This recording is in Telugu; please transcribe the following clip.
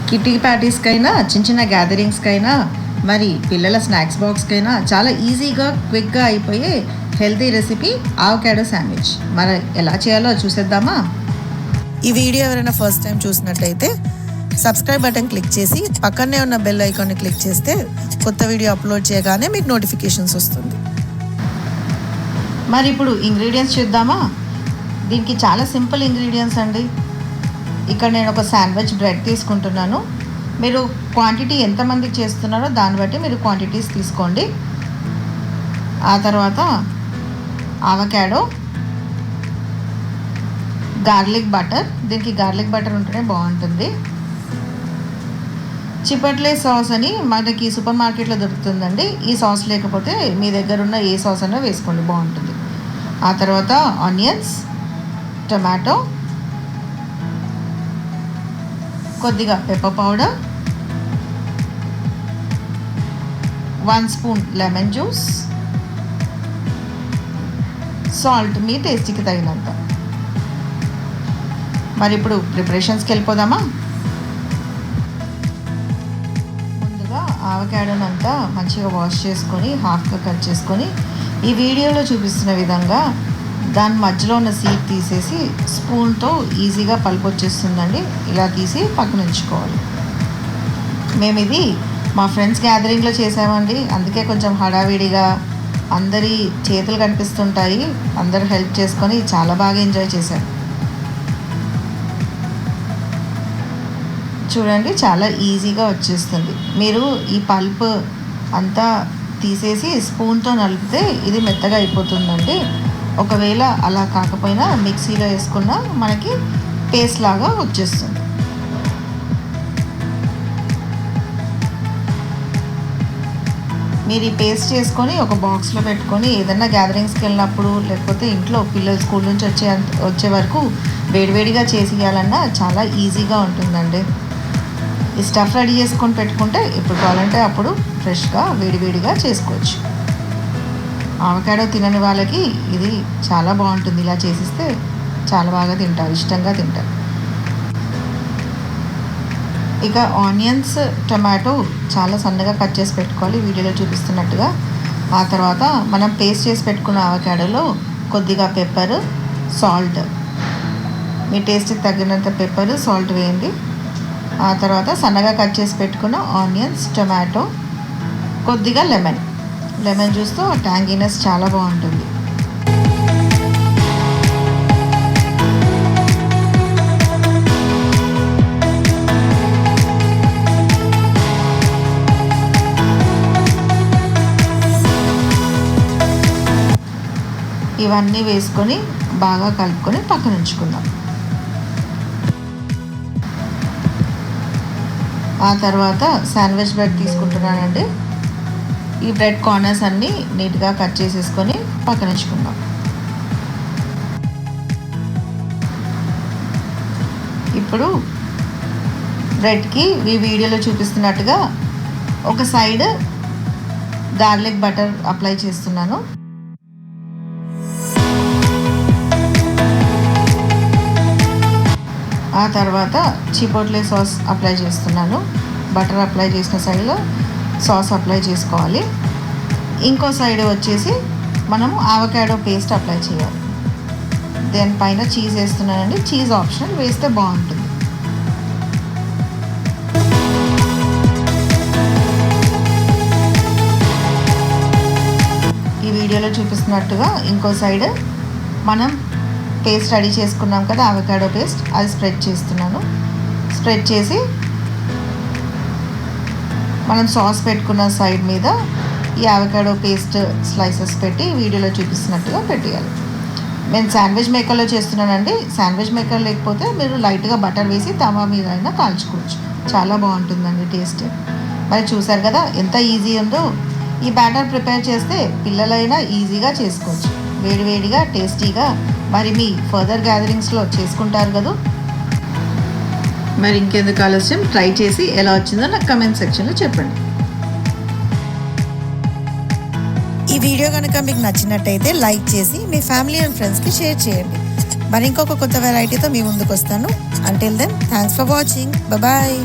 కిట్టి పార్టీస్కైనా చిన్న చిన్న గ్యాదరింగ్స్కైనా మరి పిల్లల స్నాక్స్ బాక్స్కైనా చాలా ఈజీగా క్విక్గా అయిపోయే హెల్తీ రెసిపీ అవకాడో శాండ్విచ్. మరి ఎలా చేయాలో చూసేద్దామా? ఈ వీడియో ఎవరైనా ఫస్ట్ టైం చూసినట్లయితే సబ్స్క్రైబ్ బటన్ క్లిక్ చేసి పక్కనే ఉన్న బెల్ ఐకాన్ని క్లిక్ చేస్తే కొత్త వీడియో అప్లోడ్ చేయగానే మీకు నోటిఫికేషన్స్ వస్తుంది. మరి ఇప్పుడు ఇంగ్రీడియంట్స్ చూద్దామా? దీనికి చాలా సింపుల్ ఇంగ్రీడియంట్స్ అండి. ఇక్కడ నేను ఒక శాండ్విచ్ బ్రెడ్ తీసుకుంటున్నాను. మీరు క్వాంటిటీ ఎంతమందికి చేస్తున్నారో దాన్ని బట్టి మీరు క్వాంటిటీస్ తీసుకోండి. ఆ తర్వాత అవకాడో, గార్లిక్ బటర్, దీనికి గార్లిక్ బటర్ ఉంటేనే బాగుంటుంది. చిపోట్లే సాస్ అని మనకి సూపర్ మార్కెట్లో దొరుకుతుందండి. ఈ సాస్ లేకపోతే మీ దగ్గర ఉన్న ఏ సాస్ అయినా వేసుకోండి, బాగుంటుంది. ఆ తర్వాత ఆనియన్స్, టమాటో, కొద్దిగా pepper powder, 1 spoon lemon juice, salt మీ టేస్ట్కి తగినంత. మరి ఇప్పుడు ప్రిపరేషన్స్కి వెళ్ళిపోదామా? ముందుగా అవకాడోని అంతా మంచిగా వాష్ చేసుకొని హాఫ్గా కట్ చేసుకొని ఈ వీడియోలో చూపిస్తున్న విధంగా దాని మధ్యలో ఉన్న సీడ్ తీసేసి స్పూన్తో ఈజీగా పల్పు వచ్చేస్తుందండి. ఇలా తీసి పక్కన ఉంచుకోవాలి. మేము ఇది మా ఫ్రెండ్స్ గ్యాదరింగ్లో చేసామండి, అందుకే కొంచెం హడావిడిగా అందరి చేతులు కనిపిస్తుంటాయి. అందరూ హెల్ప్ చేసుకొని చాలా బాగా ఎంజాయ్ చేశారు. చూడండి, చాలా ఈజీగా వచ్చేస్తుంది. మీరు ఈ పల్ప్ అంతా తీసేసి స్పూన్తో నలిపితే ఇది మెత్తగా అయిపోతుందండి. ఒకవేళ అలా కాకపోయినా మిక్సీలో వేసుకున్నా మనకి పేస్ట్ లాగా వచ్చేస్తుంది. మీరు ఈ పేస్ట్ చేసుకొని ఒక బాక్స్లో పెట్టుకొని ఏదైనా గ్యాదరింగ్స్కి వెళ్ళినప్పుడు లేకపోతే ఇంట్లో పిల్లలు స్కూల్ నుంచి వచ్చే వరకు వేడివేడిగా చేసి ఇవ్వాలన్నా చాలా ఈజీగా ఉంటుందండి. ఈ స్టఫ్ రెడీ చేసుకొని పెట్టుకుంటే ఎప్పుడు కావాలంటే అప్పుడు ఫ్రెష్గా వేడివేడిగా చేసుకోవచ్చు. అవకాడో తినని వాళ్ళకి ఇది చాలా బాగుంటుంది. ఇలా చేసిస్తే చాలా బాగా తింటారు, ఇష్టంగా తింటారు. ఇక ఆనియన్స్, టమాటో చాలా సన్నగా కట్ చేసి పెట్టుకోవాలి వీడియోలో చూపిస్తున్నట్టుగా. ఆ తర్వాత మనం పేస్ట్ చేసి పెట్టుకున్న అవకాడోలో కొద్దిగా పెప్పర్, సాల్ట్, మీ టేస్ట్కి తగినంత పెప్పర్, సాల్ట్ వేయండి. ఆ తర్వాత సన్నగా కట్ చేసి పెట్టుకున్న ఆనియన్స్, టమాటో, కొద్దిగా లెమన్ జ్యూస్తో ట్యాంగీనెస్ చాలా బాగుంటుంది. ఇవన్నీ వేసుకొని బాగా కలుపుకొని పక్కన ఉంచుకుందాం. ఆ తర్వాత శాండ్విచ్ బ్రెడ్ తీసుకుంటున్నానండి. ఈ బ్రెడ్ కార్నర్స్ అన్నీ నీట్గా కట్ చేసేసుకొని పక్కన ఉంచుకుందాం. ఇప్పుడు బ్రెడ్కి ఈ వీడియోలో చూపిస్తున్నట్టుగా ఒక సైడ్ గార్లిక్ బటర్ అప్లై చేస్తున్నాను. ఆ తర్వాత చిపోట్లే సాస్ అప్లై చేస్తున్నాను. బటర్ అప్లై చేసిన సైడ్లో సాస్ అప్లై చేసుకోవాలి. ఇంకో సైడ్ వచ్చేసి మనము అవకాడో పేస్ట్ అప్లై చేయాలి. దానిపైన చీజ్ వేస్తున్నానండి. చీజ్ ఆప్షనల్, వేస్తే బాగుంటుంది. ఈ వీడియోలో చూపిస్తున్నట్టుగా ఇంకో సైడ్ మనం పేస్ట్ రెడీ చేసుకున్నాం కదా, అవకాడో పేస్ట్, అది స్ప్రెడ్ చేస్తున్నాను. స్ప్రెడ్ చేసి మనం సాస్ పెట్టుకున్న సైడ్ మీద ఈ అవకాడో పేస్ట్ స్లైసెస్ పెట్టి వీడియోలో చూపిస్తున్నట్టుగా పెట్టేయాలి. నేను శాండ్విచ్ మేకర్లో చేస్తున్నానండి. శాండ్విచ్ మేకర్ లేకపోతే మీరు లైట్గా బటర్ వేసి తవా మీద అయినా కాల్చుకోవచ్చు. చాలా బాగుంటుందండి టేస్ట్. మరి చూసారు కదా ఎంత ఈజీ ఉందో. ఈ బ్యాటర్ ప్రిపేర్ చేస్తే పిల్లలైనా ఈజీగా చేసుకోవచ్చు, వేడివేడిగా టేస్టీగా. మరి మీ ఫర్దర్ గ్యాదరింగ్స్లో చేసుకుంటారు కదా. మరి ఇంకెందుకు ఆలస్యం, ట్రై చేసి ఎలా వచ్చిందో నాకు కమెంట్ సెక్షన్లో చెప్పండి. ఈ వీడియో కనుక మీకు నచ్చినట్టయితే లైక్ చేసి మీ ఫ్యామిలీ అండ్ ఫ్రెండ్స్కి షేర్ చేయండి. మరి ఇంకొక కొత్త వెరైటీతో మీ ముందుకు వస్తాను. Until then, thanks for watching. Bye.